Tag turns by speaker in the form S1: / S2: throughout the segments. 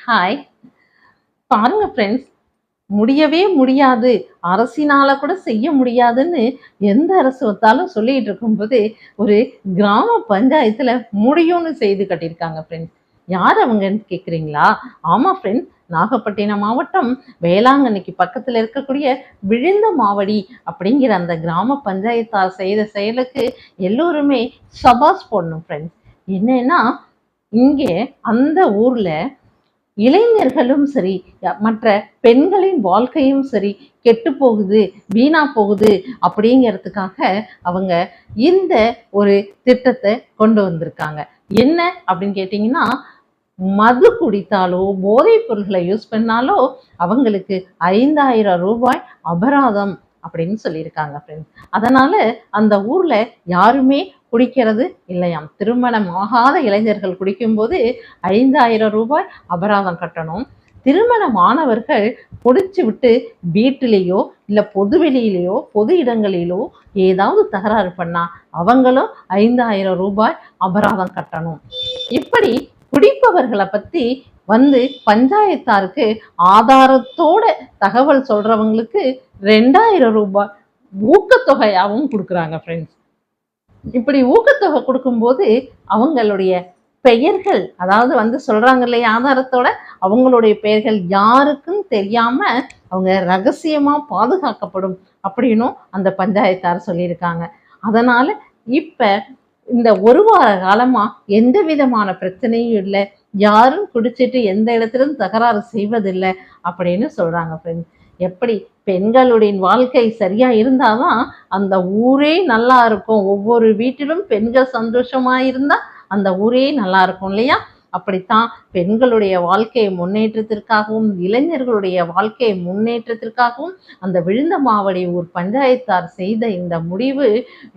S1: Hi. பாருங்க friends, முடியவே முடியாது, அரசினால கூட செய்ய முடியாதுன்னு எந்த அரசு வந்தாலும் சொல்லிட்டு இருக்கும்போது, ஒரு கிராம பஞ்சாயத்துல முடியும்னு செய்து கட்டியிருக்காங்க ஃப்ரெண்ட்ஸ். யார் அவங்கன்னு கேட்குறீங்களா? ஆமா ஃப்ரெண்ட்ஸ், நாகப்பட்டினம் மாவட்டம் வேளாங்கண்ணிக்கு பக்கத்துல இருக்கக்கூடிய விழுந்தமாவடி அப்படிங்கிற அந்த கிராம பஞ்சாயத்தார் செய்த செயலுக்கு எல்லோருமே சபாஸ் போடணும் ஃப்ரெண்ட்ஸ். என்னன்னா, இங்கே அந்த ஊர்ல இளைஞர்களும் சரி, மற்ற பெண்களின் வாழ்க்கையும் சரி கெட்டு போகுது, வீணா போகுது அப்படிங்கிறதுக்காக அவங்க இந்த ஒரு திட்டத்தை கொண்டு வந்திருக்காங்க. என்ன அப்படின்னு கேட்டிங்கன்னா, மது குடித்தாலோ போதைப் பொருட்களை யூஸ் பண்ணாலோ அவங்களுக்கு 5,000 ரூபாய் அபராதம் அப்படின்னு சொல்லியிருக்காங்க ஃப்ரெண்ட்ஸ். அதனால அந்த ஊர்ல யாருமே குடிக்கிறது இல்லையாம். திருமணம் ஆகாத இளைஞர்கள் குடிக்கும்போது 5,000 ரூபாய் அபராதம் கட்டணும். திருமணமானவர்கள் குடிச்சு விட்டு வீட்டிலேயோ இல்லை பொதுவெளியிலேயோ பொது இடங்களிலோ ஏதாவது தகராறு பண்ணா அவங்களும் 5,000 ரூபாய் அபராதம் கட்டணும். இப்படி குடிப்பவர்களை பத்தி வந்து பஞ்சாயத்தாருக்கு ஆதாரத்தோட தகவல் சொல்றவங்களுக்கு 2,000 ரூபாய் ஊக்கத்தொகையாகவும் கொடுக்குறாங்க ஃப்ரெண்ட்ஸ். இப்படி ஊக்கத்தொகை கொடுக்கும்போது அவங்களுடைய பெயர்கள், அதாவது வந்து சொல்றாங்க இல்லையா ஆதாரத்தோட, அவங்களுடைய பெயர்கள் யாருக்கும் தெரியாம அவங்க ரகசியமா பாதுகாக்கப்படும் அப்படின்னும் அந்த பஞ்சாயத்தார் சொல்லியிருக்காங்க. அதனால இப்ப இந்த ஒரு வார காலமா எந்த விதமான பிரச்சனையும் இல்லை, யாரும் குடிச்சிட்டு எந்த இடத்திலும் தகராறு செய்வதில்லை அப்படின்னு சொல்றாங்க ஃப்ரெண்ட்ஸ். எப்படி பெண்களுடைய வாழ்க்கை சரியா இருந்தாதான் அந்த ஊரே நல்லா இருக்கும். ஒவ்வொரு வீட்டிலும் பெண்கள் சந்தோஷமா இருந்தா அந்த ஊரே நல்லா இருக்கும் இல்லையா? அப்படித்தான் பெண்களுடைய வாழ்க்கை முன்னேற்றத்திற்காகவும் இளைஞர்களுடைய வாழ்க்கை முன்னேற்றத்திற்காகவும் அந்த விழுந்தமாவடி ஊர் பஞ்சாயத்தார் செய்த இந்த முடிவு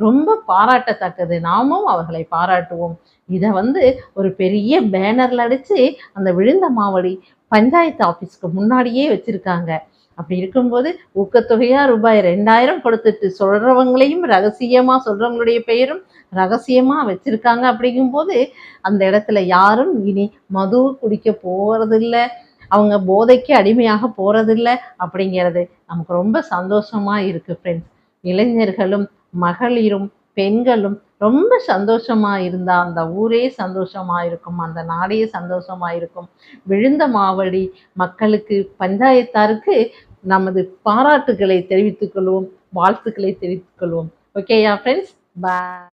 S1: ரொம்ப பாராட்டத்தக்கது. நாமும் அவர்களை பாராட்டுவோம். இதை வந்து ஒரு பெரிய பேனர்ல அடிச்சு அந்த விழுந்தமாவடி பஞ்சாயத்து ஆபீஸ்க்கு முன்னாடியே வச்சிருக்காங்க. அப்படி இருக்கும்போது ஊக்கத்தொகையா ரூபாய் 2,000 கொடுத்துட்டு சொல்றவங்களையும் ரகசியமா சொல்றவங்களுடைய பெயரும் ரகசியமா வச்சிருக்காங்க. அப்படிங்கும்போது அந்த இடத்துல யாரும் இனி மது குடிக்க போறதில்ல, அவங்க போதைக்கு அடிமையாக போறதில்ல அப்படிங்கிறது நமக்கு ரொம்ப சந்தோஷமா இருக்கு ஃப்ரெண்ட்ஸ். இளைஞர்களும் மகளிரும் பெண்களும் ரொம்ப சந்தோஷமா இருந்தா அந்த ஊரே சந்தோஷமா இருக்கும், அந்த நாடே சந்தோஷமா இருக்கும். விழுந்தமாவடி மக்களுக்கு பஞ்சாயத்தாருக்கு நமது பாராட்டுகளை தெரிவித்துக் கொள்வோம், வாழ்த்துக்களை தெரிவித்துக் கொள்வோம். ஓகேயா ஃப்ரெண்ட்ஸ்? பாய்.